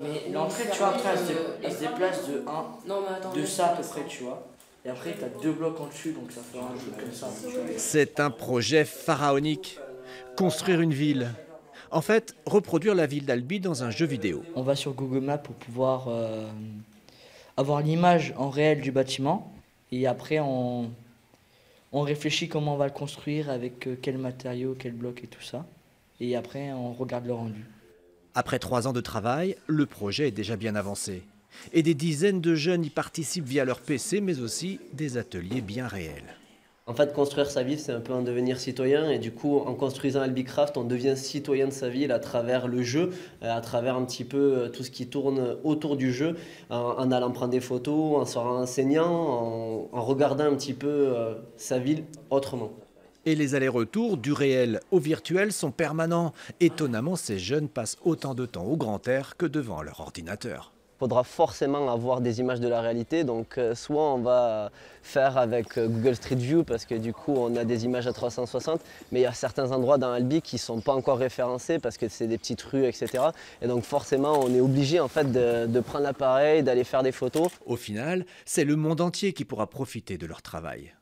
Mais l'entrée, tu vois, après, elle se déplace de Non, mais attends, de ça à peu près, tu vois. Et après, tu as deux blocs en dessus, donc ça fait un jeu comme ça. Tu vois. C'est un projet pharaonique. Construire une ville. En fait, reproduire la ville d'Albi dans un jeu vidéo. On va sur Google Maps pour pouvoir avoir l'image en réel du bâtiment. Et après, on réfléchit comment on va le construire, avec quel matériau, quel bloc et tout ça. Et après, on regarde le rendu. Après 3 ans de travail, le projet est déjà bien avancé. Et des dizaines de jeunes y participent via leur PC, mais aussi des ateliers bien réels. En fait, construire sa ville, c'est un peu en devenir citoyen. Et du coup, en construisant Albicraft, on devient citoyen de sa ville à travers le jeu, à travers un petit peu tout ce qui tourne autour du jeu, en allant prendre des photos, en se renseignant, en regardant un petit peu sa ville autrement. Et les allers-retours du réel au virtuel sont permanents. Étonnamment, ces jeunes passent autant de temps au grand air que devant leur ordinateur. Il faudra forcément avoir des images de la réalité, donc soit on va faire avec Google Street View parce que du coup on a des images à 360, mais il y a certains endroits dans Albi qui ne sont pas encore référencés parce que c'est des petites rues, etc. Et donc forcément on est obligé en fait de prendre l'appareil, d'aller faire des photos. Au final, c'est le monde entier qui pourra profiter de leur travail.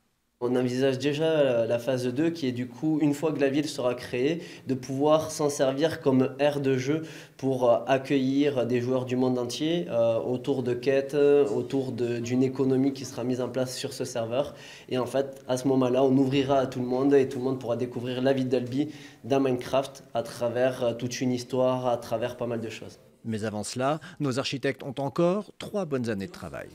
On envisage déjà la phase 2 qui est du coup, une fois que la ville sera créée, de pouvoir s'en servir comme aire de jeu pour accueillir des joueurs du monde entier autour de quêtes, autour d'une économie qui sera mise en place sur ce serveur. Et en fait, à ce moment-là, on ouvrira à tout le monde et tout le monde pourra découvrir la ville d'Albi dans Minecraft à travers toute une histoire, à travers pas mal de choses. Mais avant cela, nos architectes ont encore 3 bonnes années de travail.